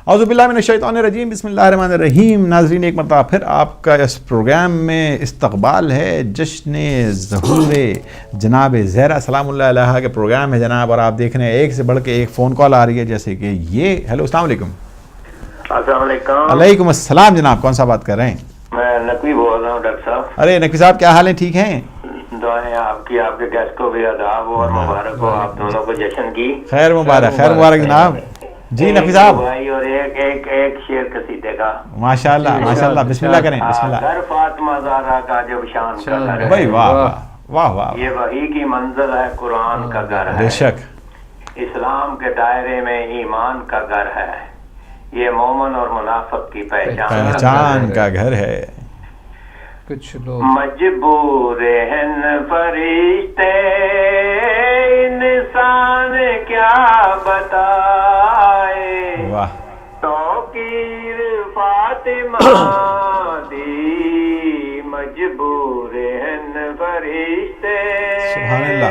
اعوذ باللہ من الشیطان الرجیم، بسم اللہ الرحمن الرحیم۔ ناظرین، ایک مرتبہ پھر آپ کا اس پروگرام میں استقبال ہے۔ جشن ظہور جناب زہرا سلام اللہ علیہا کے پروگرام ہے جناب، اور آپ دیکھ رہے ہیں ایک سے بڑھ کے ایک فون کال آ رہی ہے، جیسے کہ یہ۔ ہیلو، السلام علیکم۔ السلام علیکم۔ علیکم السلام جناب، کون سا بات کر رہے ہیں؟ میں نقوی بول رہا ہوں ڈاکٹر صاحب۔ ارے نقوی صاحب، کیا حال ہیں؟ ٹھیک ہیں؟ دعائیں آپ کی، آپ کے گیسٹ کو بھی آداب اور مبارک ہو، آپ دونوں کو جشن کی خیر مبارک، خیر مبارک جناب۔ جی نقوی صاحب، اور ایک شعر قصیدے کا۔ ماشاء اللہ ماشاء اللہ، بسم اللہ کریں، بسم اللہ۔ گھر فاطمہ زہرا کا جب شان کا گھر ہے، بھائی واہ واہ واہ واہ، یہ وحی کی منزل ہے، قرآن کا گھر ہے، بے شک اسلام کے دائرے میں ایمان کا گھر ہے، یہ مومن اور منافق کی پہچان کا گھر ہے۔ کچھ لوگ مجبور ہیں فرشتے، انسان کیا بتائے، واہ، توقیر فاطمہ دی، مجبور ہیں فرشتے، سبحان اللہ۔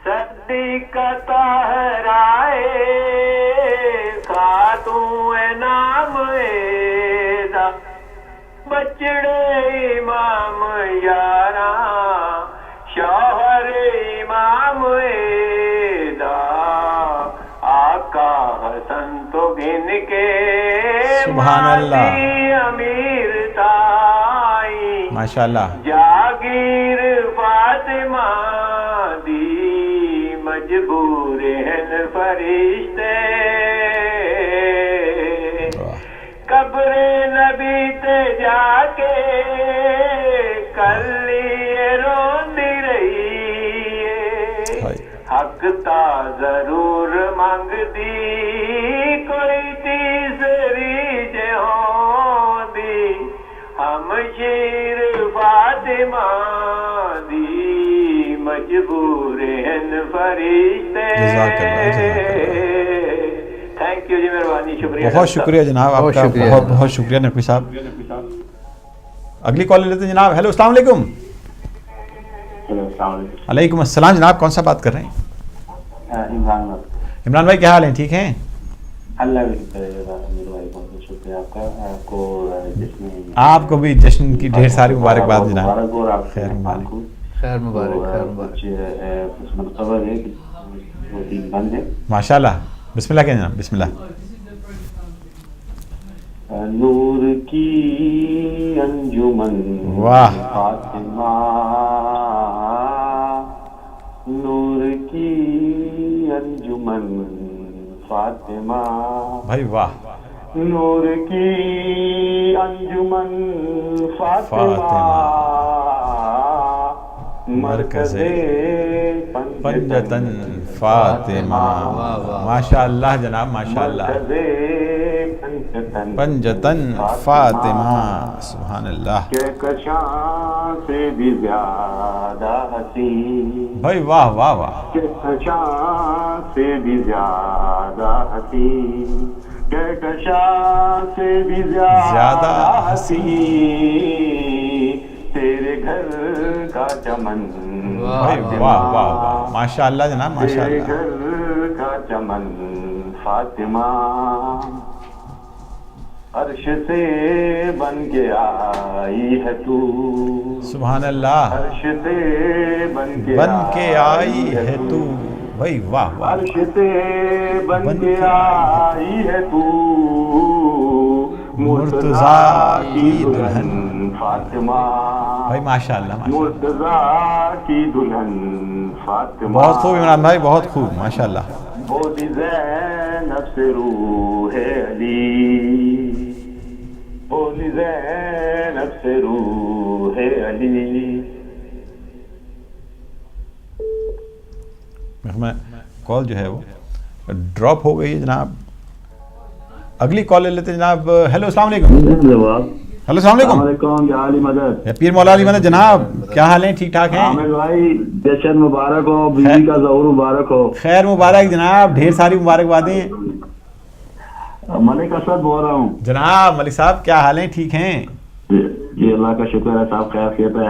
صدیقہ طاہرائے خاتون نام ایدا، بچڑے امام یاراں شوہر امام ایدا، آقا حسن تو گن کے سبحان اللہ، امیر تائی، ماشاء اللہ۔ جاگیر فاطمہ دی، مجبور ہیں فرشتے، قبر نبی تے جا کے کلی روندی رہی ہے، حق تا ضرور منگ دی، کوئی تیسری جے ہوندی، ہم شیر فاطمہ دی، مجبور ہیں فرشتے۔ جزاک اللہ، جزاک اللہ۔ تھینک یو جی، مہربانی، شکریہ، بہت شکریہ جناب آپ کا، بہت بہت شکریہ نقوی صاحب۔ اگلی کال لیتے ہیں جناب۔ ہیلو، السلام علیکم۔ علیکم السلام جناب، کون سا بات کر رہے ہیں؟ عمران بھائی، کیا حال ہیں؟ ٹھیک ہیں؟ اللہ بہت شکریہ آپ کا، آپ کو آپ کو بھی جشن کی ڈھیر ساری مبارکباد جناب۔ اور آپ خیر مبارک، خیر مبارک، خیر مبارک۔ کچھ خبر ہے کہ وہ دن بند ہے۔ ماشاء اللہ، بسم اللہ کہیں جناب، بسم اللہ۔ نور کی انجمن واہ، فاطمہ، نور کی انجمن فاطمہ، بھائی واہ، نور کی انجمن فاطمہ، مرکز پنجتن فاطمہ، ماشاء اللہ جناب، ماشاء اللہ، پنجتن فاطمہ، سبحان اللہ، کہکشاں سے بھی زیادہ حسین، بھائی واہ واہ واہ، کہکشاں سے بھی زیادہ حسین، کہکشاں سے بھی زیادہ حسین، تیرے گھر کا چمن، بھائی واہ واہ واہ، ماشاء اللہ جناب، ماشاء تیرے اللہ، گھر کا چمن فاطمہ، عرش سے بن کے آئی ہے تو، سبحان اللہ، عرش سے بن کے آئی ہے تو، بھائی واہ واہ، عرش سے بن کے آئی ہے تو، مرتضیٰ کی دلہن فاطمہ، بھائی ماشاء اللہ، ماشاء اللہ، مرتضیٰ کی دلہن فاطمہ، بہت خوب عمران بھائی، بہت خوب، ماشاء اللہ۔ بولی زینب سے روح علی، بولی زینب سے روح علی۔ میں کال جو ہے وہ ڈراپ ہو گئی ہے جناب، اگلی کال لے لیتے ہیں جناب۔ ہیلو، السلام علیکم۔ ہیلو، السلام علیکم۔ علی مدد، پیر مولا علی مدد جناب، کیا حال ہیں؟ ٹھیک ٹھاک ہیں؟ عامر بھائی جشن مبارک ہو، بیوی کا ظہور مبارک ہو۔ خیر مبارک جناب، ڈھیر ساری مبارکبادیں۔ ملک اسد بول رہا ہوں جناب ملک صاحب، کیا حال ہیں؟ ٹھیک ہیں؟ جی اللہ کا شکر ہے صاحب، خیر ہے،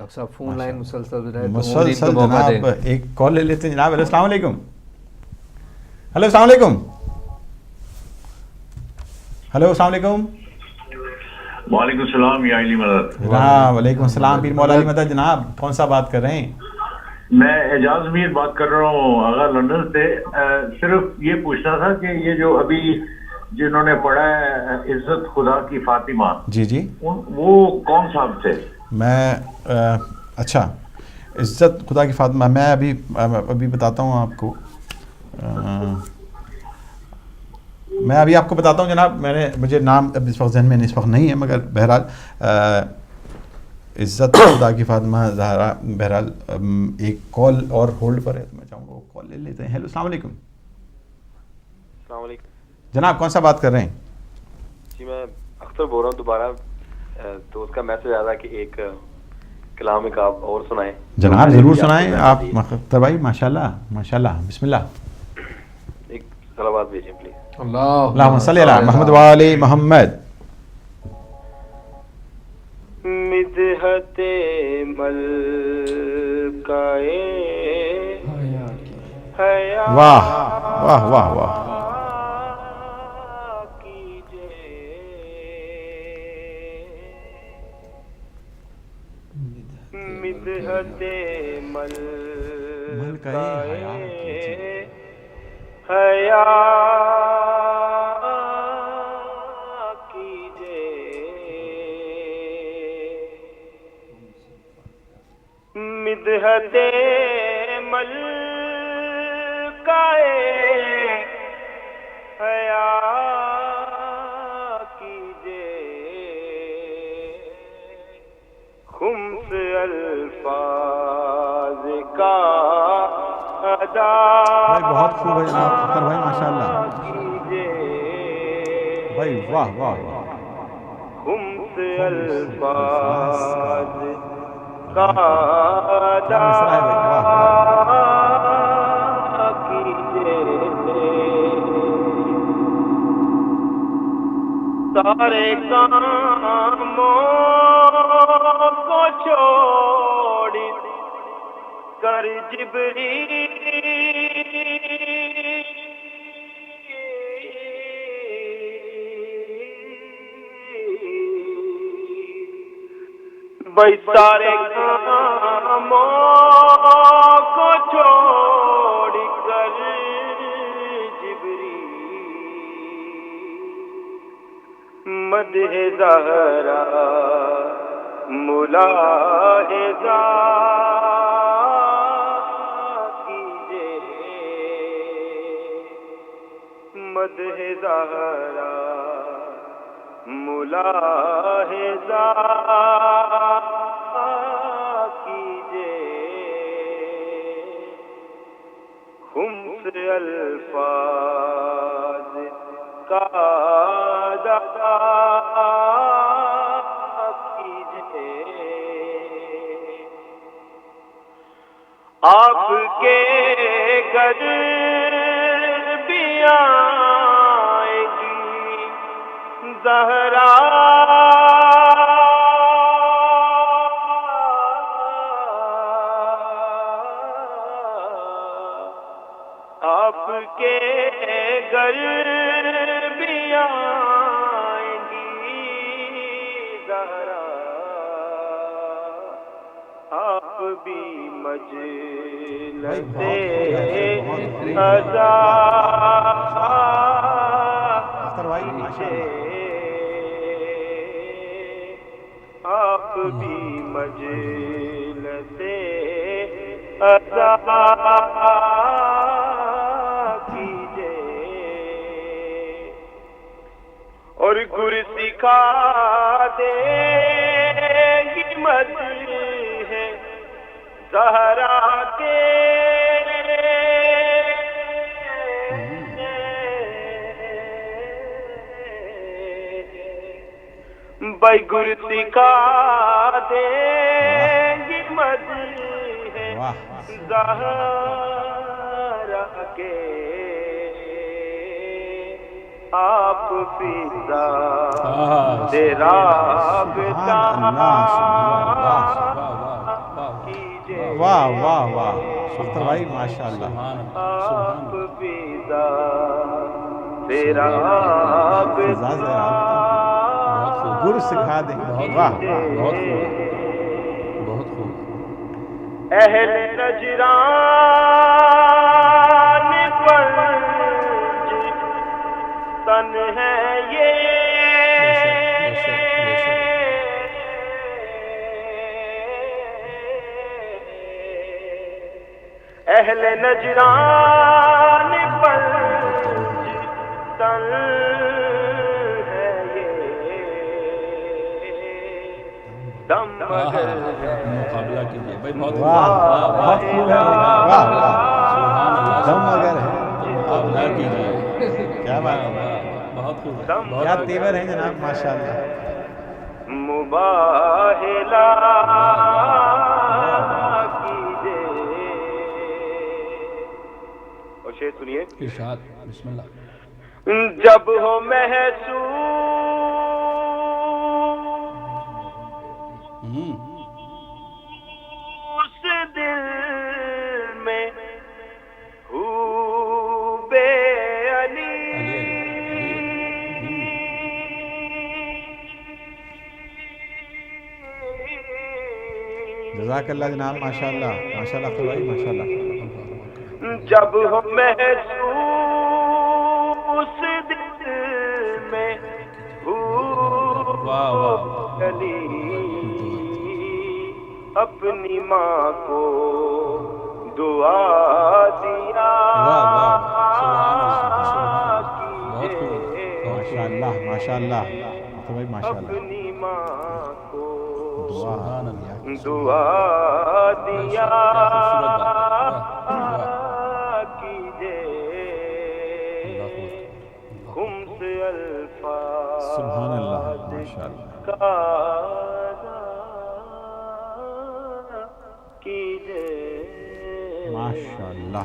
ڈاکٹر صاحب فون لائن مسلسل رہے تو مسلسل جناب ایک کال لے لیتے ہیں جناب. ہیلو السلام علیکم. ہیلو السلام علیکم. ہیلو السلام علیکم. وعلیکم السلام یا علی مدد. ہاں وعلیکم السلام پیر مولا علی مدد. جناب کون سا بات کر رہے ہیں؟ میں اعجاز میر بات کر رہا ہوں آغا لندن سے. صرف یہ پوچھنا تھا کہ یہ جو ابھی جنہوں نے پڑھا ہے عزت خدا کی فاطمہ, جی جی, وہ کون صاحب تھے؟ میں اچھا عزت خدا کی فاطمہ میں ابھی بتاتا ہوں آپ کو. میں ابھی آپ کو بتاتا ہوں جناب. مجھے نام اب اس وقت ذہن میں اس وقت نہیں ہے, مگر بہرحال عزت خدا کی فاطمہ زہرا بہرحال ایک کال اور ہولڈ پر ہے تو میں چاہوں گا وہ کال لے لیتے ہیں. ہیلو السلام علیکم. السلام علیکم جناب کون سا بات کر رہے ہیں؟ جی میں اختر بول رہا ہوں دوبارہ. تو اس کا میسج آ رہا کہ ایک کلام ایک آپ اور سنائیں. جناب ضرور سنائیں آپ اختر بھائی. ماشاء اللہ ماشاء اللہ, بسم اللہ. ایک صلوات بھیجیں پلیز. اللہم صلی علی محمد و آل محمد. مدحت ملکائے حیا واہ واہ واہ واہ. مدحت ملکائے حیا مدحت ملکائے حیا کیجے خمس الفاظ کا ادا بہت خوب ہے جناب اختر بھائی ماشاء اللہ بھائی. واہ واہ واہ. خمس الفاظ کا ادا کیجے سارے کاموں کو چھوڑ کر جبریل بھائی سارے کاموں کو چھوڑ کر جبریل مدح زہرا ملاحظہ کیجے مدح زہرا ملاحظہ کیجے خمس الفاظ کا ادا کیجے آپ کے گھر بھی آئے گی زہرا آپ کے گھر بھی آئیں گی زہرا آپ بھی مجلس عزا آپ بھی مجلس عزا کیجے اور گر سکھا دے ہمت ہے زہرا کے بھائی گر سکھا دے ہمت ہے زہرا کے آپ فضا تیرا واہ واہ واہ اختر بھائی ماشاء اللہ. آپ فضا تیرا فضا سے گر سکھا دیں. واہ بہت خوب بہت خوب. اہل نجران پر تن ہے یہ اہل نجران پر تن ہے یہ دم مقابلہ کیجیے بھائی. بہت واہ بہت خوب ہے. واہ واہ دم اگر ہے مقابلہ کیجیے. کیا بات ہے. بہت خوب. کیا تیور ہیں جناب ماشاء اللہ. مباہلہ کیجیے. اور شعر سنیے. ارشاد بسم اللہ. جب ہو محسوس دل میں ہو بے علی جزاک اللہ جناب ماشاء اللہ ماشاء اللہ اختر بھائی ماشاء اللہ. جب ہو محسوس دل میں ہو واہ واہ علی اپنی ماں کو دعا دیا ماشاء اللہ ماشاء اللہ اختر بھائی ماشاء اللہ. اپنی ماں کو سبحان اللہ. دعا دیا کیجے خمس الفاظ سبحان اللہ ماشاء اللہ. کا کیجے. ماشاء اللہ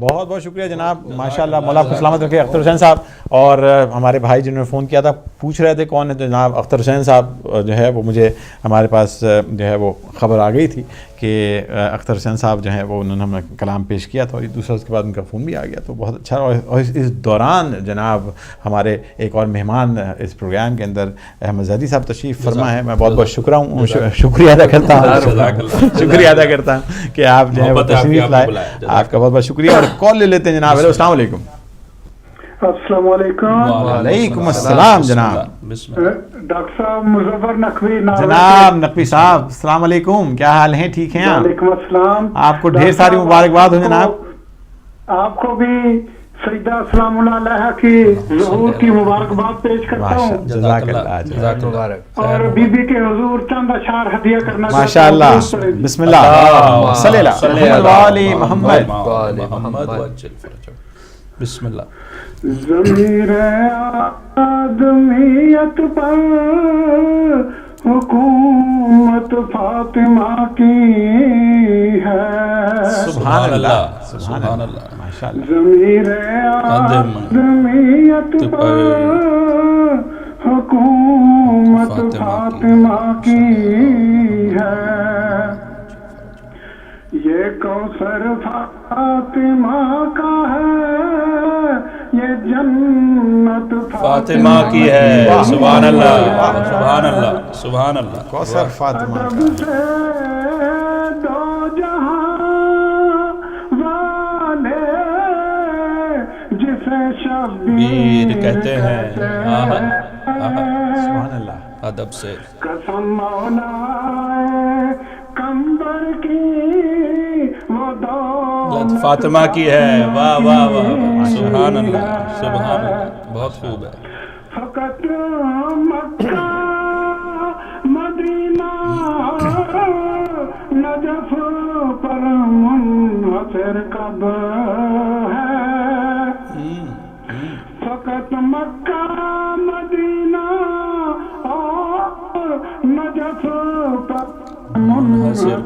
بہت بہت شکریہ جناب ماشاء اللہ. مولا آپ کو سلامت رکھے. اختر حسین صاحب اور ہمارے بھائی جنہوں نے فون کیا تھا پوچھ رہے تھے کون ہے, تو جناب اختر حسین صاحب جو ہے وہ مجھے ہمارے پاس جو ہے وہ خبر آ گئی تھی کہ اختر حسین صاحب جو ہیں وہ انہوں نے ہمیں کلام پیش کیا تھا اور دوسرا اس کے بعد ان کا فون بھی آ گیا تو بہت اچھا. اور اس دوران جناب ہمارے ایک اور مہمان اس پروگرام کے اندر احمد زہدی صاحب تشریف فرما ہے. میں بہت بہت شکریہ ادا کرتا ہوں شکریہ ادا کرتا ہوں کہ آپ جو ہے وہ تشریف لائے. آپ کا بہت بہت شکریہ. اور کال لے لیتے ہیں جناب. ہیلو السلام علیکم. السلام علیکم. وعلیکم السلام جناب. ڈاکٹر صاحب مظفر نقوی جناب نقوی صاحب السلام علیکم. کیا حال ہیں؟ ٹھیک ہیں آپ؟ وعلیکم السلام. آپ کو ڈھیر ساری مبارکباد ہو جناب. آپ کو بھی سیدہ سلام اللہ علیہ کی ظہور کی مبارکباد پیش کرتا ہوں. جزاک اللہ. مبارک. اور بی بی کے حضور چند اشعار ہدیہ کرنا ماشاء اللہ. بسم اللہ صلی اللہ علیہ محمد. بسم اللہ. ضمیر آدمیت پر حکومت فاطمہ کی ہے. سبحان اللہ سبحان اللہ ماشاء اللہ. ضمیر آدمیت پر حکومت فاطمہ کی ہے. یہ کوثر فاطمہ کا ہے یہ جنت فاطمہ کی ہے. سبحان اللہ سبحان اللہ سبحان اللہ. کوثر فاطمہ ادب سے دو جہاں والے جسے شبیر کہتے ہیں. سبحان اللہ. ادب سے قسم مولا کمبر کی وہ دو فاطمہ کی ہے. واہ واہ واہ. سبحان اللہ سبحان اللہ. بہت خوب ہے. فقط مکہ مدینہ نجف پر منحصر کب ہے. فقط مکہ مدینہ اور نجف پر منحصر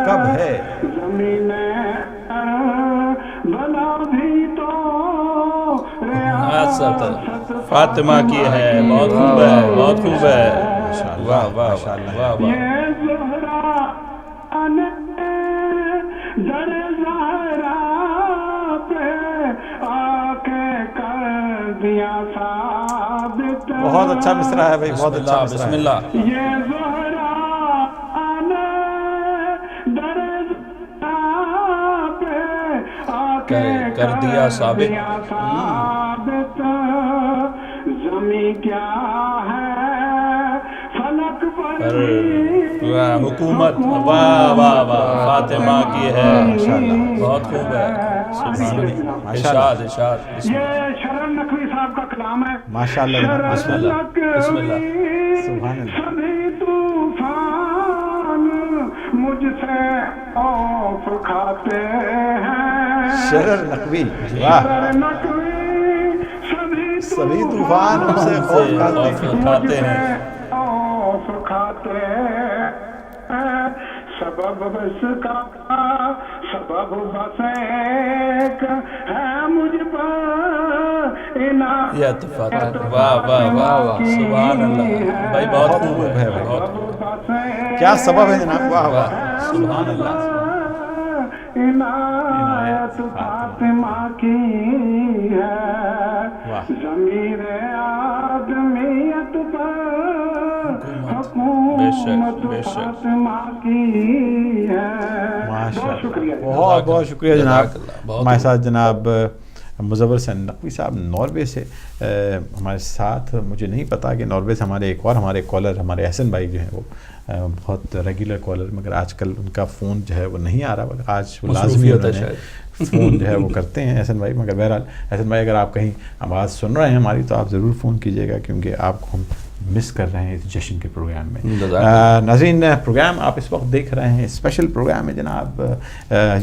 کب ہے. زمین بلا بھی تو فاطمہ کی ہے. بہت خوب ہے بہت خوب ہے. واہ واہ واہ واہ. یہ کر دیا ثابت. بہت اچھا مصرع ہے بھائی, بہت اچھا مصرع بسم ہے. اللہ. یہ زہرا نے در پہ آ کے کر دیا ثابت. ثابت. زمین کیا ہے فلک پر حکومت واہ واہ واہ فاطمہ کی ہے. بہت خوب ہے. سبحان اللہ. ارشاد ارشاد. یہ شرر نقوی صاحب کا کلام ہے. ماشاءاللہ جناب, بسم اللہ. بسم اللہ. سبحان اللہ. سبھی طوفان مجھ سے خوف کھاتے ہیں. شرر نقوی, واہ. شرر نقوی سبھی طوفان مجھ سے خوف کھاتے ہیں. خوف کھاتے ہیں. سبب بس کا سبب بس ایک ہے مجھ پر عنایت. یہ اتفاق. واہ واہ واہ واہ سبحان اللہ بھائی, بہت خوب ہے. بہت کیا سبب ہے جناب, واہ واہ سبحان اللہ. عنایت فاطمہ کی ہے. ضمیر آدمیت پر حکومت فاطمہ کی ہے. بہت شکریہ. بہت بہت شکریہ جناب. ہمارے ساتھ جناب مزور حسین نقوی صاحب ناروے سے ہمارے ساتھ. مجھے نہیں پتا کہ ناروے سے ہمارے ایک اور ہمارے کالر ہمارے احسن بھائی جو ہیں وہ بہت ریگولر کالر, مگر آج کل ان کا فون جو ہے وہ نہیں آ رہا, آج وہ لازمی ہوتا ہے فون جو ہے وہ کرتے ہیں احسن بھائی. مگر بہرحال احسن بھائی اگر آپ کہیں آواز سن رہے ہیں ہماری تو آپ ضرور فون کیجیے گا, کیونکہ آپ کو ہم مس کر رہے ہیں اس جشن کے پروگرام میں. ناظرین, پروگرام آپ اس وقت دیکھ رہے ہیں اسپیشل پروگرام ہے جناب.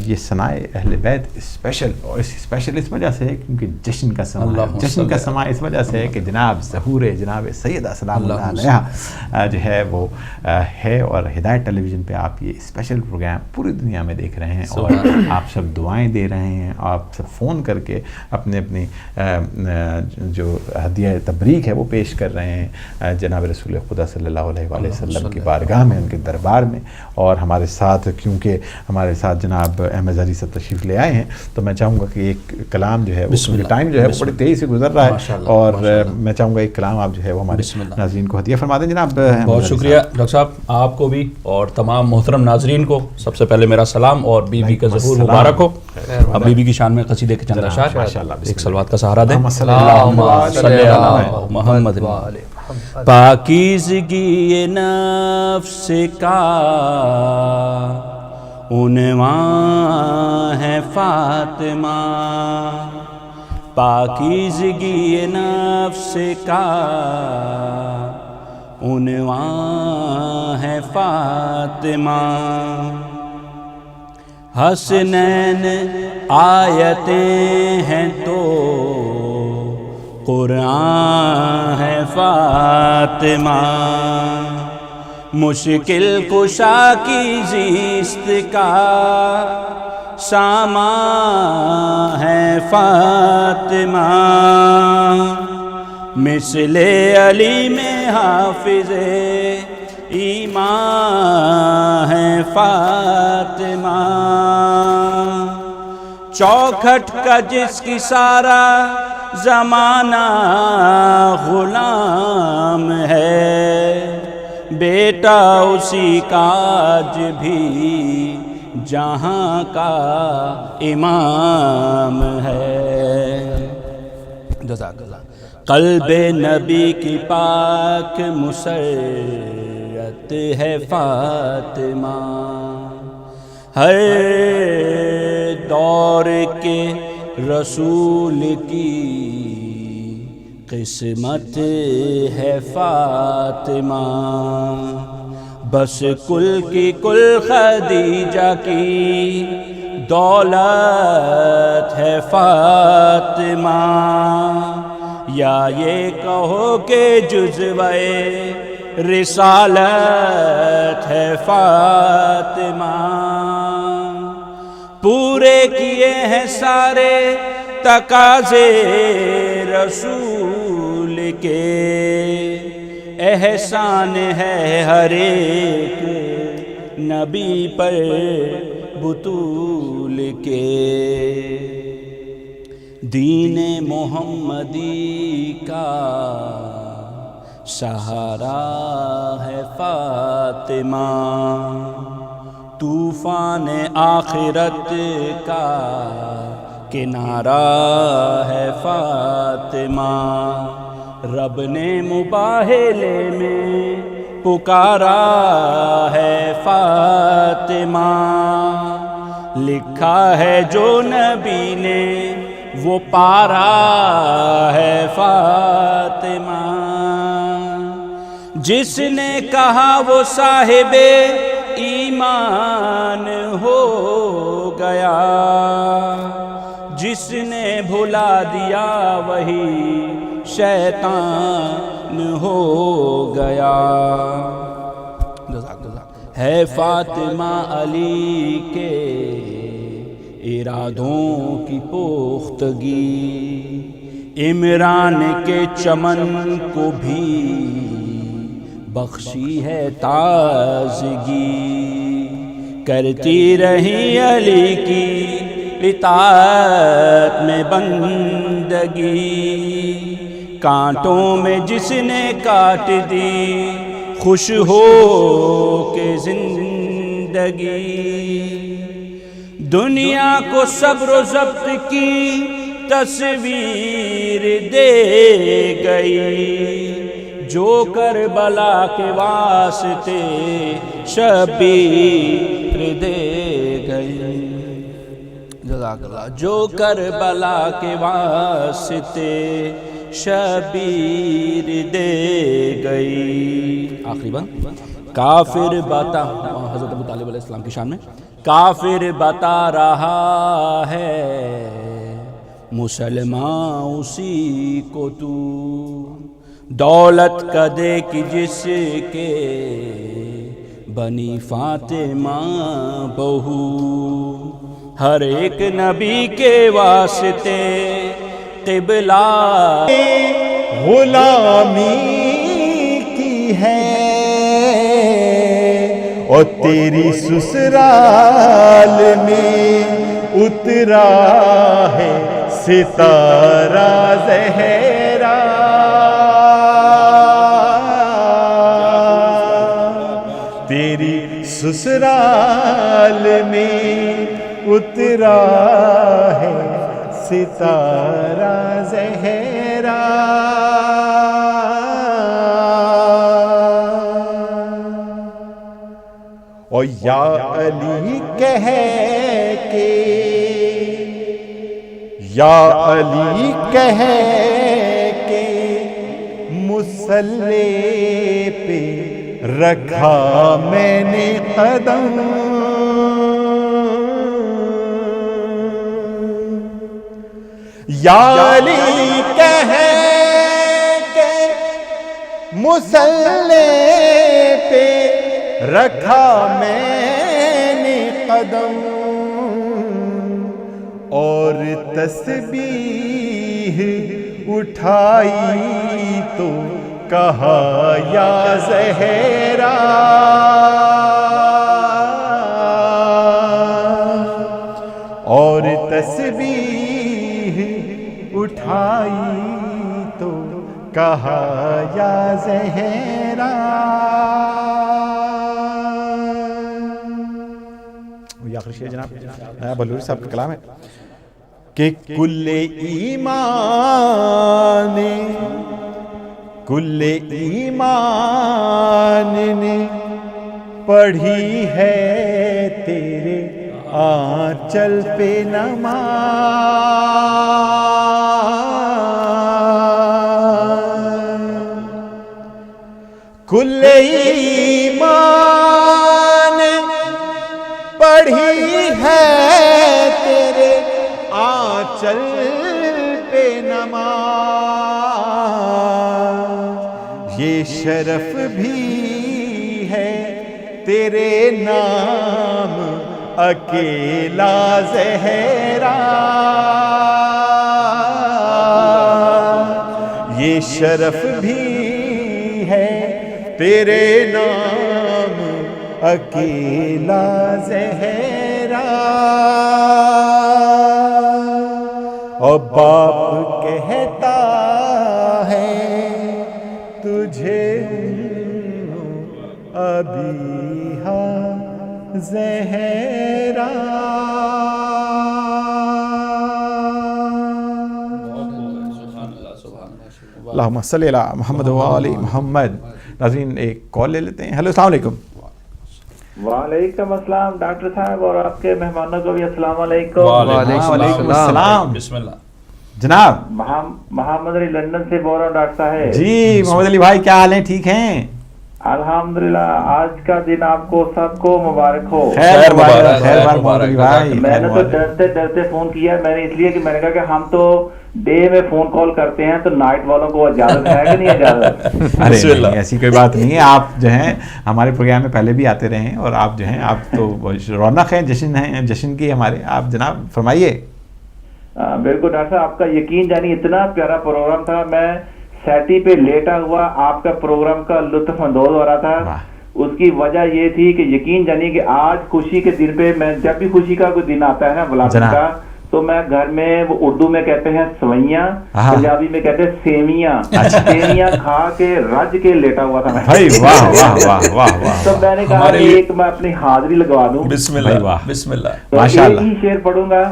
یہ ثنائے اہل بیت اسپیشل, اور اسپیشل اس وجہ سے ہے کیونکہ جشن کا سما ہے. جشن کا سما اس وجہ سے ہے کہ جناب ظہور جناب سیدہ سلام اللہ علیہا جو ہے وہ ہے, اور ہدایت ٹیلی ویژن پہ آپ یہ اسپیشل پروگرام پوری دنیا میں دیکھ رہے ہیں, اور آپ سب دعائیں دے رہے ہیں, آپ سب فون کر کے اپنے اپنی جو ہدیہ تبریک ہے وہ پیش کر رہے ہیں جناب رسول خدا صلی اللہ علیہ وآلہ وسلم کی بارگاہ میں, ان کے دربار میں. اور ہمارے ساتھ کیونکہ ہمارے ساتھ جناب احمد زری سے تشریف لے آئے ہیں تو میں چاہوں گا کہ ایک کلام جو ہے ٹائم جو ہے وہ بڑی تیزی سے گزر رہا ہے, اور میں چاہوں گا ایک کلام آپ جو ہے وہ ہمارے ناظرین کو ہدیہ فرما دیں جناب. بہت شکریہ ڈاکٹر صاحب, آپ کو بھی اور تمام محترم ناظرین کو سب سے پہلے میرا سلام, اور بی بی کا ظہور مبارک ہو. اب بی بی کی شان میں قصیدے کے چند اشعار, ایک صلوات کا سہارا دیں. اللہم صلی علی محمد. پاکیزگی نفس کا عنوان ہے فاطمہ, پاکیزگی نفس کا عنوان ہے فاطمہ. حسنین آیتیں ہیں تو قرآن ہے فاطمہ, مشکل کشا کی زیست کا سامان ہے فاطمہ, مثل علی میں حافظ ایمان ہے فاطمہ, چوکھٹ کا جس کی سارا زمانہ غلام ہے, بیٹا اسی کا آج بھی جہاں کا امام ہے. جزاک اللہ. قلب نبی کی پاک مسرت ہے فاطمہ, ہر دور کے رسول کی قسمت ہے فاطمہ, بس کل کی کل خدیجہ کی دولت ہے فاطمہ, یا یہ کہو کہ جزوے رسالت ہے فاطمہ, پورے کیے ہیں سارے تقاضے رسول کے, احسان ہے ہر ایک نبی پر بطول کے. دین محمدی کا سہارا ہے فاطمہ، طوفان آخرت کا کنارہ ہے فاطمہ، رب نے مباہلے میں پکارا ہے فاطمہ، لکھا ہے جو نبی نے وہ پارا ہے فاطمہ، جس نے کہا وہ صاحب ایمان ہو گیا، جس نے بھلا دیا وہی شیطان ہو گیا۔ ہے فاطمہ علی کے ارادوں کی پختگی، عمران کے چمن کو بھی بخشی ہے تازگی، کرتی رہی علی کی اطاعت میں بندگی، کانٹوں میں جس نے کاٹ دی خوش ہو کے زندگی، دنیا کو صبر و ضبط کی تصویر دے گئی، جو کربلا کے واسطے شبیر دے گئی، جزاک اللہ، جو کربلا کے واسطے شبیر دے گئی۔ آخری بند، کافر بتا، حضرت ابو طالب علیہ السلام کی شان میں، کافر بتا رہا ہے مسلمان اسی کو تو، دولت کا دیکھ جس کے بنی فاطمہ بہو، ہر ایک نبی کے واسطے قبلہ غلامی کی ہے، اور تیری سسرال میں اترا ہے ستارہ زہرا، تیری سسرال میں اترا ہے ستارہ زہرا، اور یا علی کہہ کے، یا علی کہہ کے مصلی پہ رکھا میں نے قدم، یا علی کہہ کے مصلی پہ رکھا میں نے قدم، اور تسبیح اٹھائی تو کہا یا زہرا، اور تسبیح اٹھائی تو کہا یا زہرا۔ یہ آخری شعر جناب نیا بلوری صاحب کا کلام ہے کہ کل ایمان نے پڑھی ہے تیرے آنچل پہ نماز، کل ایمان پڑھی ہے تیرے آنچل پہ نماز، یہ شرف بھی ہے تیرے نام اکیلا زہرا، یہ شرف بھی ہے تیرے نام اکیلا زہرا، اور باپ کہتا ہے تجھے ابیہا زہرا. اللہم صلی علی محمد و آل محمد. ناظرین ایک کال لے لیتے ہیں. ہیلو السلام علیکم. وعلیکم السلام ڈاکٹر صاحب اور آپ کے مہمانوں کو بھی السلام علیکم. وعلیکم السلام. بسم اللہ جناب محمد علی لندن سے بول رہا ہوں ڈاکٹر صاحب. جی محمد علی بھائی کیا حال ہیں؟ ٹھیک ہیں الحمدللہ. آج کا دن آپ کو سب کو مبارک ہو. خیر مبارک. خیر بار محمد علی بھائی. میں نے تو ڈرتے ڈرتے فون کیا. میں نے اس لیے کہ میں نے کہا کہ ہم تو ڈے میں فون کال کرتے ہیں تو نائٹ والوں کو اجازت ہے کہ نہیں اجازت؟ ارے نہیں ایسی کوئی بات نہیں ہے. آپ جو ہیں ہمارے پروگرام میں پہلے بھی آتے رہے ہیں اور آپ جو ہیں آپ تو رونق ہیں جشن کی ہمارے. آپ جناب فرمائیے. بالکل ڈاکٹر صاحب آپ کا یقین جانی اتنا پیارا پروگرام تھا. میں سیٹی پہ لیٹا ہوا آپ کا پروگرام کا لطف اندوز ہو رہا تھا. اس کی وجہ یہ تھی کہ یقین جانی کہ آج خوشی کے دن پہ میں جب بھی خوشی کا کوئی دن آتا ہے نا ولادت کا تو میں گھر میں وہ اردو میں کہتے ہیں سوئیاں, پنجابی میں کہتے ہیں سیویاں, سیویاں کھا کے رج کے لیٹا ہوا تھا میں. تو میں نے کہا کہ ایک میں اپنی حاضری لگوا دوں. بسم اللہ بسم اللہ. ماشاء اللہ. ایک ہی شعر پڑھوں گا.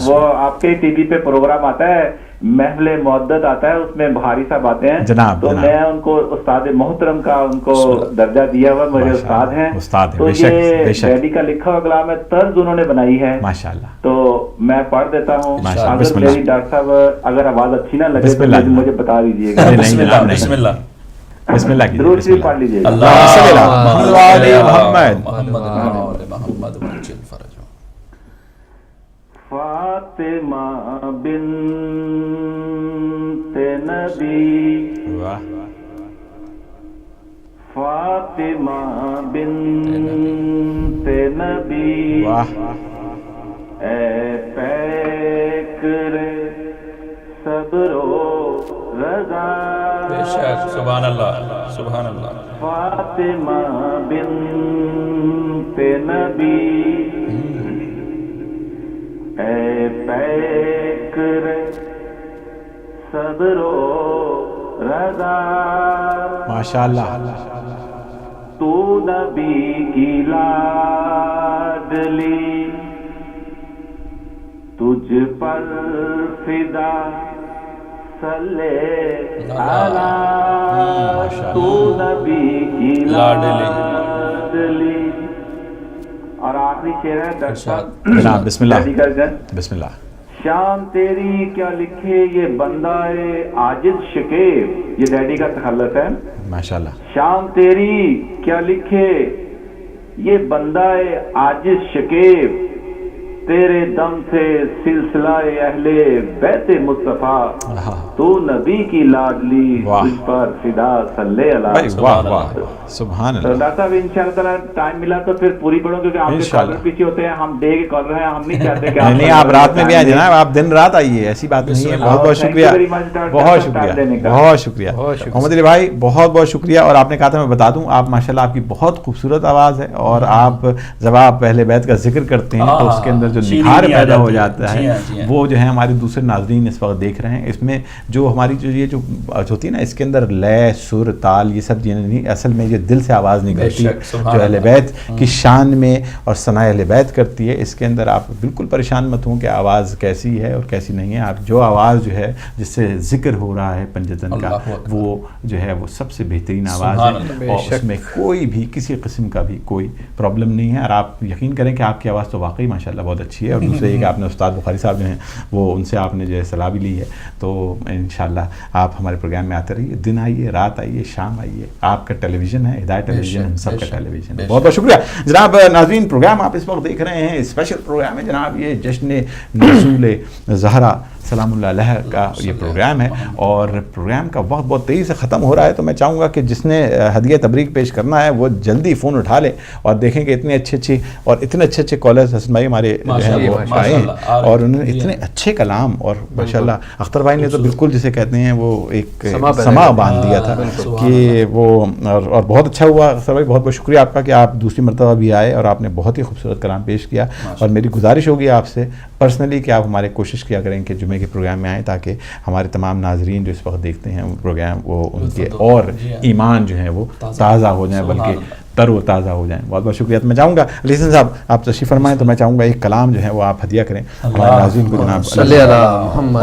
وہ آپ کے ٹی وی پہ پروگرام آتا ہے محفل مودت آتا ہے, اس میں بہاری صاحب آتے ہیں تو میں ان کو استاد محترم کا ان کو درجہ دیا ہوا, میرے استاد ہیں. تو یہ ڈیڈی کا لکھا ہوا کلام ہے, طرز انہوں نے بنائی ہے ماشاءاللہ. تو میں پڑھ دیتا ہوں. اگر میری ڈاکٹر صاحب اگر آواز اچھی نہ لگے تو مجھے بتا دیجیے گا. بسم اللہ بسم اللہ بسم اللہ. درود شریف پڑھ لیجیے. فاطمہ بنت نبی, فاطمہ بنت نبی, اے پیکر صبر و رضا. سبحان اللہ سبحان اللہ. فاطمہ بنت نبی, اے پیکر صبر و رضا. ماشاءاللہ. تو نبی کی لاڈلی, تجھ پر فدا صلی علی. تو نبی کی لاڈلی. اور آخری شعر ہے جناب بسم اللہ بسم اللہ. شان تیری کیا لکھے یہ بندہ عاجز شکیب, یہ ڈیڈی کا تخلص ہے ماشاءاللہ. شان تیری کیا لکھے یہ بندہ عاجز شکیب, تیرے دم سے سلسلہ اہل بیت مصطفیٰ, تو نبی کی لاڈلی, اس پر فدا صلی علی. سبحان اللہ. ڈاکٹر صاحب انشاءاللہ تعالیٰ ٹائم ملا تو پھر پوری پڑھوں, کیونکہ آپ کے کالر پیچھے ہوتے ہیں, ہم ڈے کے کالر ہیں, ہم نہیں چاہتے کہ نہیں آپ رات میں بھی آئے جناب, آپ دن رات آئیے, ایسی بات نہیں ہے. بہت بہت شکریہ, بہت شکریہ, بہت شکریہ محمد علی بھائی, بہت بہت شکریہ. اور آپ نے کہا تھا میں بتا دوں, آپ ماشاءاللہ آپ کی بہت خوبصورت آواز ہے, اور آپ جب آپ اہل بیت کا ذکر کرتے ہیں تو اس کے اندر جو نکھار پیدا ہو جاتا ہے وہ جو ہے ہمارے دوسرے ناظرین اس وقت دیکھ رہے ہیں. اس میں جو ہماری جو یہ جو ہوتی ہے نا, اس کے اندر لے سر تال یہ سب نہیں, اصل میں یہ دل سے آواز نکلتی ہے جو اہل بیت کی شان میں اور ثناء اہل بیت کرتی ہے. اس کے اندر آپ بالکل پریشان مت ہوں کہ آواز کیسی ہے اور کیسی نہیں ہے. آپ جو آواز جو ہے جس سے ذکر ہو رہا ہے پنجتن کا, وہ جو ہے وہ سب سے بہترین آواز ہے, اور اس میں کوئی بھی کسی قسم کا بھی کوئی پرابلم نہیں ہے. اور آپ یقین کریں کہ آپ کی آواز تو واقعی ماشاءاللہ بہت اچھی ہے. اور دوسرے یہ کہ آپ نے استاد بخاری صاحب جو ہیں وہ ان سے آپ نے جو ہے صلاح بھی لی ہے, تو انشاءاللہ آپ ہمارے پروگرام میں آتے رہیے, دن آئیے, رات آئیے, شام آئیے. آپ کا ٹیلی ویژن ہے, ہدایت ٹیلی ویژن ہم سب کا ٹیلی ویژن ہے. بہت بہت شکریہ جناب. ناظرین پروگرام آپ اس وقت دیکھ رہے ہیں, اسپیشل پروگرام ہے جناب, یہ جشن نزول زہرا سلام اللہ علیہ کا یہ پروگرام ہے, اور پروگرام کا وقت بہت تیزی سے ختم ہو رہا ہے. تو میں چاہوں گا کہ جس نے ہدیہ تبریک پیش کرنا ہے وہ جلدی فون اٹھا لے, اور دیکھیں کہ اتنے اچھے اچھے کالرز حسن بھائی ہمارے جو ہیں وہ آئے ہیں, اور انہوں نے اتنے اچھے کلام, اور ماشاءاللہ اختر بھائی نے تو بالکل جسے کہتے ہیں وہ ایک سما باندھ دیا تھا کہ وہ, اور بہت اچھا ہوا. اختر بھائی بہت بہت شکریہ آپ کا کہ آپ دوسری مرتبہ بھی آئے اور آپ نے بہت ہی خوبصورت کلام پیش کیا. اور میری گزارش ہوگی آپ سے پرسنلی کہ آپ ہمارے کوشش کیا کریں کہ جمعے کے پروگرام میں آئیں تاکہ ہمارے تمام ناظرین جو اس وقت دیکھتے ہیں پروگرام وہ ان کے اور ایمان جو ہیں وہ تازہ ہو جائیں، بلکہ تر و تازہ ہو جائیں. بہت بہت شکریہ. تو میں چاہوں گا علی حسن صاحب آپ تشریف فرمائیں، تو میں چاہوں گا ایک کلام جو ہے وہ آپ ہدیہ کریں ہمارے ناظرین کو. جناب صلی اللہ محمد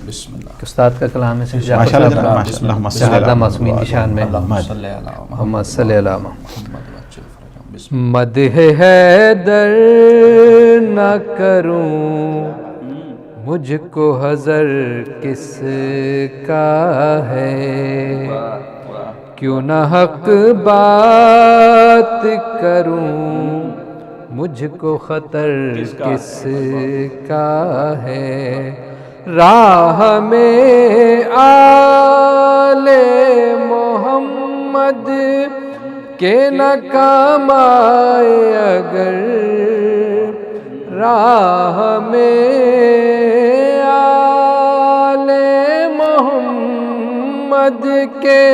بسم اللہ. استاد کا کلام ہے ماشاءاللہ جناب، ماشاءاللہ شہادہ معصومین کی شان میں. محمد صلی اللہ محمد. مدح حیدر نہ کروں مجھ کو حذر کس کا ہے، کیوں نہ حق بات کروں مجھ کو خطر کس کا ہے. راہ میں آل محمد کے نہ کام آئے اگر، راہ میں آل محمد کے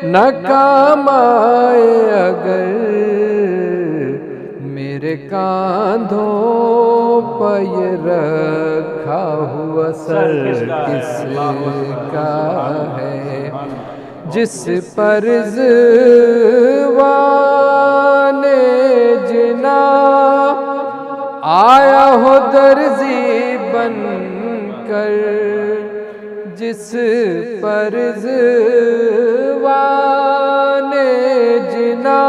نہ کام آئے اگر، میرے کاندھوں پہ یہ رکھا ہوا سر کس کا ہے، جس پر زوان جنا آیا ہو درزی بن کر، جس پر زوان جنا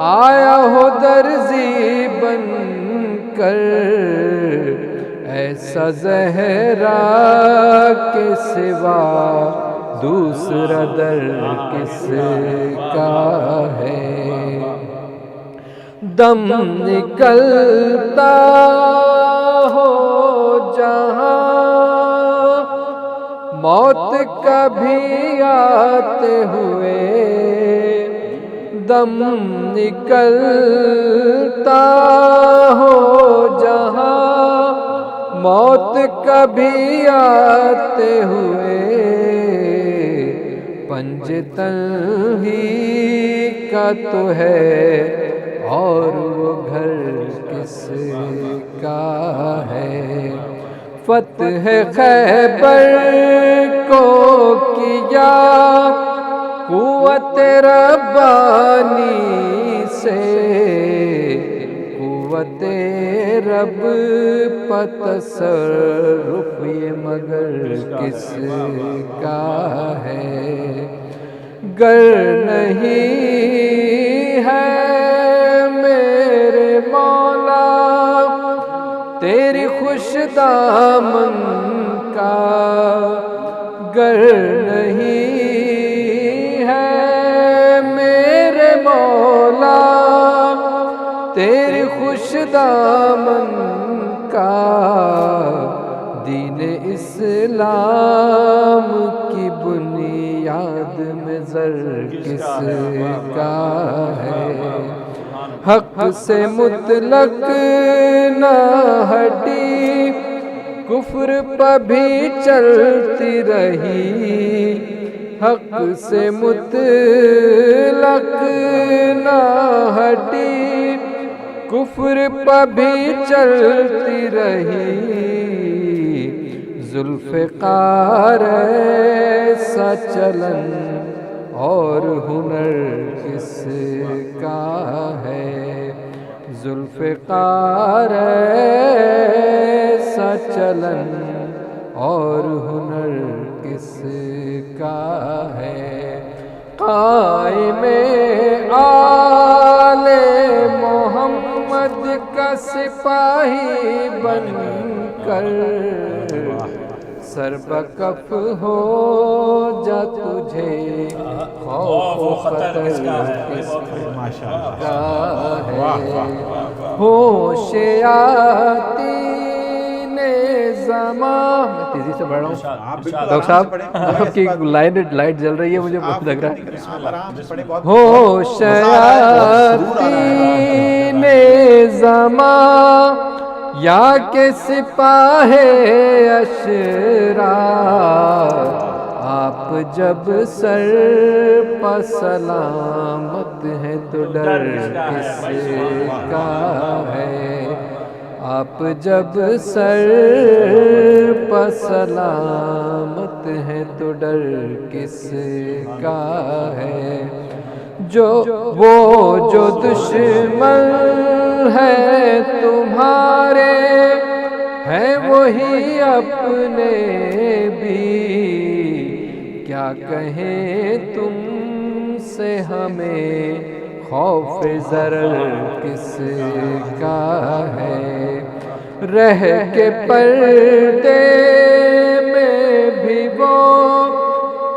آیا ہو درزی بن کر، ایسا زہرا کے سوا دوسرا در کس کا ہے. دم نکلتا ہو جہاں موت کبھی آتے ہوئے، دم نکلتا ہو جہاں موت کبھی آتے ہوئے، پنج تنہی کا تو ہے اور وہ گھر کس کا ہے. فتح خیبر کو کیا قوت ربانی سے، قوت رب تصرف یہ مگر کس کا ہے. گر نہیں ہے میرے مولا تیری خوش دامن کا، گر نہیں ہے میرے مولا تیری خوش دامن کا، دین اسلام کی بنیاد میں زر کس کا ہے. حق سے مطلق نہ ہٹی کفر پہ بھی چلتی رہی، حق سے مطلق نہ ہٹی کفر پہ بھی چلتی رہی، ذوالفقار ایسا چلن اور ہنر کس کا ہے، ذوالفقار ایسا چلن اور ہنر کس کا ہے. قائم آل محمد کا سپاہی بن کر، سر بکف ہو جا تجھے خوف و خطر کس کا ہے. ہوش آتی زمان، میں تیزی سے بڑھ رہا ہوں ڈاکٹر صاحب، آپ کی لائٹ جل رہی ہے مجھے بہت لگ رہا ہے. ہوش آتی زمان یا کہ سپاہ اشرار، آپ جب سر پر سلامت ہیں تو ڈر کس کا ہے، آپ جب سر پر سلامت ہیں تو ڈر کس کا ہے؟ جو دشمن ہے تمہارے ہیں وہی اپنے بھی، کیا کہیں تم سے ہمیں خوف ضرر کس کا ہے؟ رہ کے پردے میں بھی وہ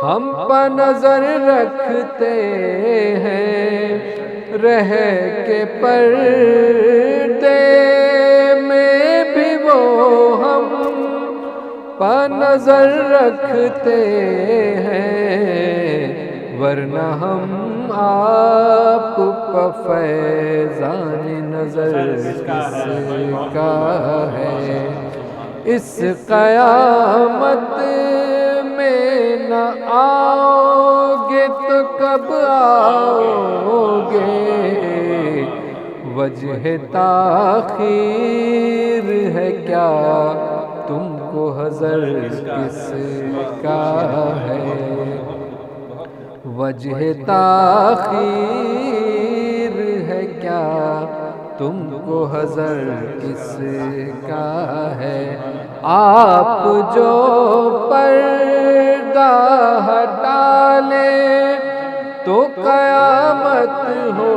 ہم پر نظر رکھتے ہیں، رہ کے پردے میں بھی وہ ہم پر نظر رکھتے ہیں، ورنہ ہم آپ پر فیضان نظر کس کا ہے؟ اس قیامت میں نہ آؤ گے تو کب آؤ گے؟ وجہ تاخیر ہے کیا تم کو حذر کس کا ہے؟ وجہ تاخیر ہے کیا تم کو حذر کس کا ہے؟ آپ جو پردہ ہٹا لیں تو قیامت ہو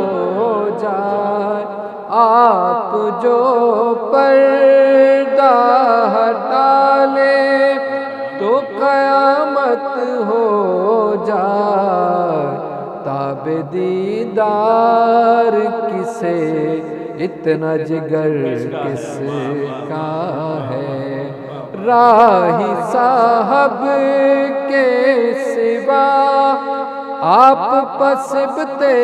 جائے، آپ جو پردہ ہٹا لیں تو قیامت ہو جائے، تاب دیدار کسے اتنا جگر کس کا ہے؟ راہی صاحب کے سوا آپ پسبتے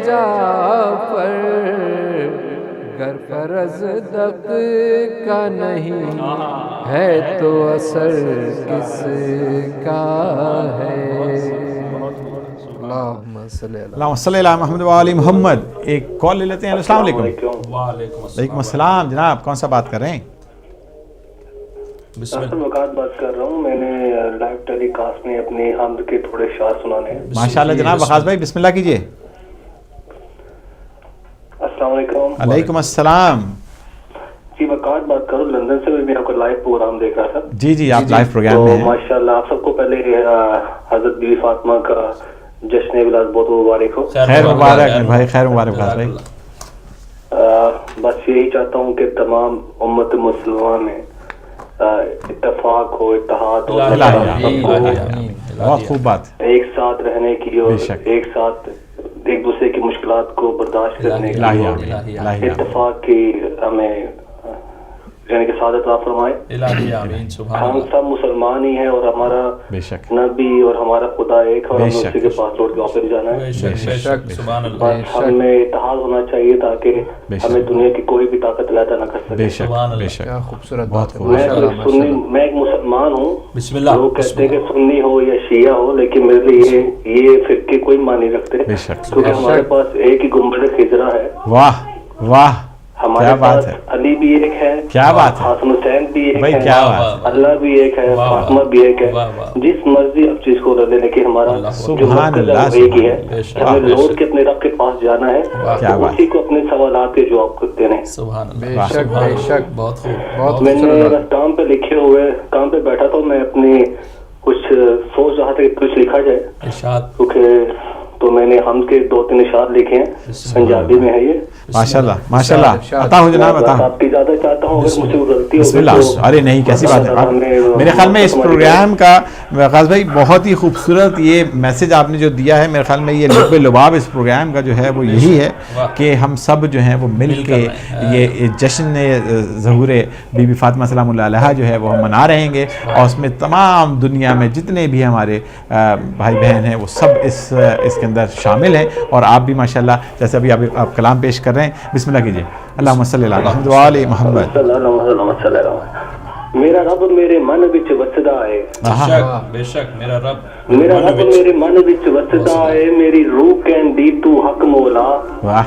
جعفر، گر فرض دق کا نہیں ہے تو اثر کس کا ہے؟ اللہم صلی اللہ محمد و آل محمد. ایک کال لے لیتے ہیں. السلام علیکم. وعلیکم السلام. جناب کون سا بات کر رہے ہیں؟ وقات بات کر رہا ہوں. میں نے لائیو ٹیلی کاسٹ میں اپنے حمد کے تھوڑے شعر سنانے ہیں. ماشاءاللہ جناب. وقاص بھائی بسم اللہ کیجئے. السلام علیکم. علیکم السلام. جی وقات بات کروں لندن سے. میں آپ کا لائیو پروگرام دیکھ رہا تھا. جی جی آپ لائیو پروگرام میں ہیں. ماشاءاللہ آپ سب کو پہلے حضرت بی بی فاطمہ کا جشن ولادت بہت مبارک ہو. خیر مبارک بھائی. خیر مبارک وقاص بھائی. بس یہی چاہتا ہوں کہ تمام امت مسلمان میں اتفاق ہو, اتحاد ہو, بہت خوب بات, ایک ساتھ رہنے کی اور ایک ساتھ ایک دوسرے کی مشکلات کو برداشت کرنے کی اتفاق کی ہمیں یعنی کہ سعادت عطا فرمائے. ہم سب مسلمان ہی ہیں اور ہمارا نبی اور ہمارا خدا ایک ہے اور ہمیں اسی کے پاس لوٹ کے واپس جانا ہے. بس ہمیں اتحاد ہونا چاہیے تاکہ ہمیں دنیا کی کوئی بھی طاقت علیحدہ نہ کر سکے. خوبصورت بات. میں ایک مسلمان ہوں. لوگ کہتے ہیں کہ سنی ہو یا شیعہ ہو, لیکن میرے لیے یہ فرقے کوئی معنی رکھتے کیونکہ ہمارے پاس ایک ہی گنبد خضرا ہے. واہ واہ, ہمارے پاس علی بھی ایک ہے, کیا بات ہے, حسن حسین بھی ایک بھائی ہے, کیا بات, اللہ بھی ایک ہے, فاطمہ بھی ایک ہے. جس مرضی اب چیز کو لے لیکن ہمارا جو مرکز ہے وہ ایک ہی ہے. ہمیں لوٹ کے اپنے رب کے پاس جانا ہے, اسی کو اپنے سوالات کے جواب دینے ہیں. میں نے بس کام پہ لکھے ہوئے, کام پہ بیٹھا تو میں اپنی کچھ سوچ رہا تھا کہ کچھ لکھا جائے, کیونکہ تو میں نے ہم کے 2-3 اشعار لکھے ہیں, پنجابی میں ہے یہ. ماشاءاللہ ماشاءاللہ, عطا ہو جناب, عطا. آپ کی زیادہ چاہتا ہوں اگر مجھ سے غلطی ہو. بسم اللہ. ارے نہیں, کیسی بات ہے. میرے خیال میں اس پروگرام کا وقاص بھائی بہت ہی خوبصورت یہ میسج آپ نے جو دیا ہے, میرے خیال میں یہ لب لباب اس پروگرام کا جو ہے وہ یہی ہے کہ ہم سب جو ہیں وہ مل کے یہ جشن ظہور بی بی فاطمہ سلام اللہ علیہا جو ہے وہ ہم منا رہے ہیں, اور اس میں تمام دنیا میں جتنے بھی ہمارے بھائی بہن ہیں وہ سب اس کے اندر شامل ہیں. اور آپ بھی ماشاءاللہ جیسے ابھی آپ کلام پیش کر رہے ہیں, بسم اللہ کیجیے. اللہم صلی اللہ محمد و آل محمد. میرا رب میرے من وچ وسدا ہے, بے شک میرا رب میرے من وچ وسدا ہے, میری روح کہندی تو حق مولا. واہ,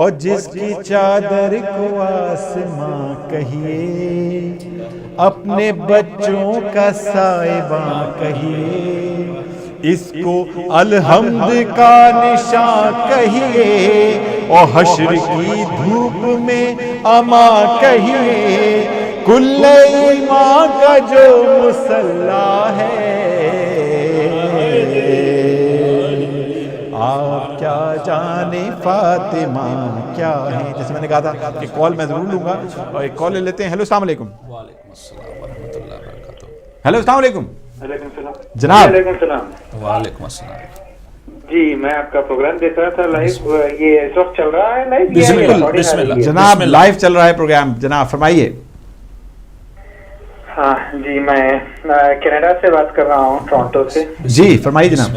اور جس کی چادر کو آسماں کہیے، اپنے بچوں کا سائباں کہیے، اس کو الحمد کا نشان کہیے، اور حشر کی دھوپ میں اما کہیے، کل ایمان کا جو مصلی ہے، آپ کیا جانے فاطمہ کیا ہے. جیسے میں نے کہا تھا کہ کال میں ضرور لوں گا، اور ایک کال لے لیتے ہیں. ہیلو السلام علیکم. وعلیکم السلام ورحمۃ اللہ وبرکاتہ. ہیلو السلام علیکم. وعلیکم السلام جناب. وعلیکم السلام. وعلیکم السلام. جی میں آپ کا پروگرام دیکھ رہا تھا لائیو، یہ اس وقت چل رہا ہے لائیو؟ بالکل بسم اللہ جناب، لائیو چل رہا ہے پروگرام. جناب فرمائیے. ہاں جی، میں کینیڈا سے بات کر رہا ہوں، ٹورانٹو سے. جی فرمائیے جناب.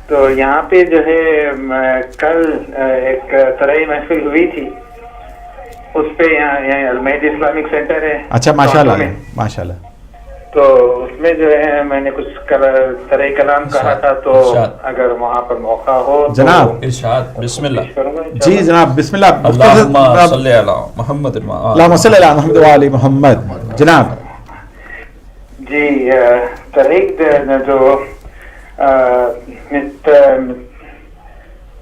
تو یہاں پہ جو ہے کل ایک ترائی محفل ہوئی تھی، اس پہ یہاں المہدی اسلامک سینٹر ہے. اچھا ماشاء اللہ ماشاء اللہ. تو اس میں جو ہے میں نے کچھ ترائی کلام کہا تھا، تو اگر وہاں پر موقع ہو جناب. ارشاد. بسم اللہ. جی جناب بسم اللہ. اللہم صلی علی محمد. اللہم صلی علی محمد وعلی محمد. جناب جی تحریک جو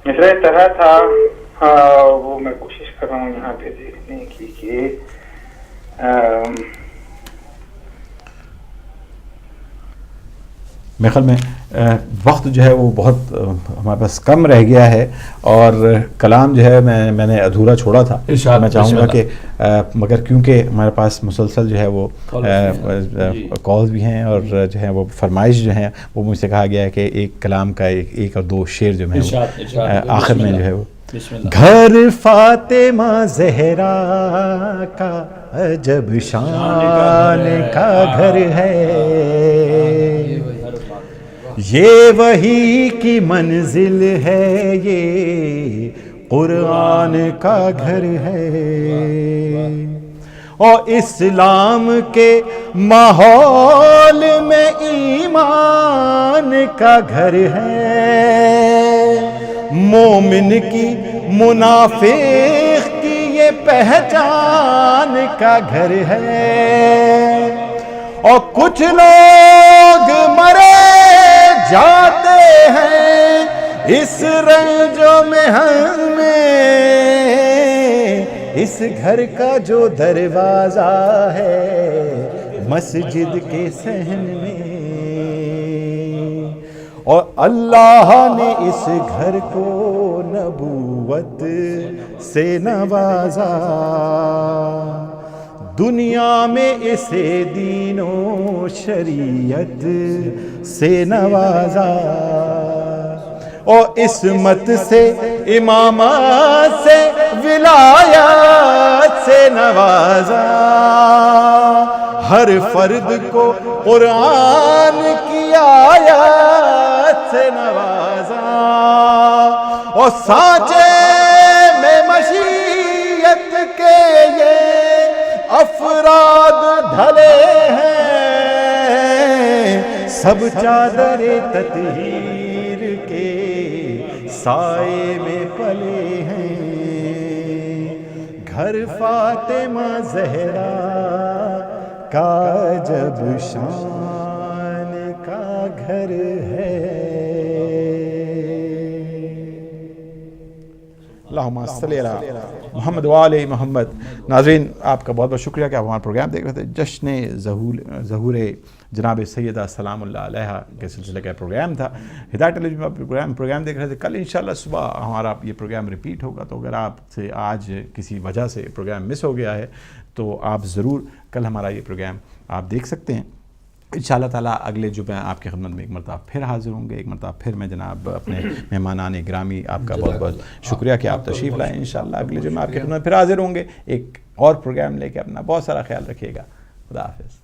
مصرع طرح تھا، وہ میں کوشش کر رہا ہوں یہاں پہ دیکھنے کی کہ میرے خیال میں وقت جو ہے وہ بہت ہمارے پاس کم رہ گیا ہے، اور کلام جو ہے میں نے ادھورا چھوڑا تھا. میں چاہوں گا کہ مگر کیونکہ ہمارے پاس مسلسل جو ہے وہ کالز بھی ہیں، اور جو ہے وہ فرمائش جو ہیں وہ مجھ سے کہا گیا ہے کہ ایک کلام کا ایک اور دو شعر جو ہے آخر میں جو ہے وہ. گھر فاطمہ زہرا کا عجب شان کا گھر ہے، یہ وحی کی منزل ہے، یہ قرآن کا گھر ہے، اور اسلام کے ماحول میں ایمان کا گھر ہے، مومن کی منافق کی یہ پہچان کا گھر ہے، اور کچھ لوگ مرے جاتے ہیں اس رنجوں میں ہمیں، اس گھر کا جو دروازہ ہے مسجد کے صحن میں، اور اللہ نے اس گھر کو نبوت سے نوازا، دنیا میں اسے دین و شریعت سے نوازا، اور عصمت سے امامت سے ولایت سے نوازا، ہر فرد کو قرآن کی آیات سے نوازا، اور سانچے میں مشیت کے یہ افراد ڈھلے ہیں، سب چادر تطہیر کے سائے میں پلے ہیں، گھر فاطمہ زہرا کا جب شان کا گھر ہے. اللہم صلی علی محمد وعلی محمد. ناظرین آپ کا بہت بہت شکریہ کہ آپ ہمارا پروگرام دیکھ رہے تھے. جشن ظہور جناب سیدہ سلام اللہ علیہ کے سلسلے کا پروگرام تھا. ہدایت ٹیلی ویژن پر پروگرام دیکھ رہے تھے. کل انشاءاللہ صبح ہمارا یہ پروگرام ریپیٹ ہوگا، تو اگر آپ سے آج کسی وجہ سے پروگرام مس ہو گیا ہے تو آپ ضرور کل ہمارا یہ پروگرام آپ دیکھ سکتے ہیں. انشاءاللہ تعالیٰ اگلے جمعہ آپ کی خدمت میں ایک مرتبہ پھر حاضر ہوں گے. ایک مرتبہ پھر میں جناب اپنے مہمانان گرامی آپ کا بہت بہت شکریہ کہ آپ تشریف لائیں. انشاءاللہ اگلے جمعہ آپ کی خدمت میں پھر حاضر ہوں گے ایک اور پروگرام لے کے. اپنا بہت سارا خیال رکھیے گا. خدا حافظ.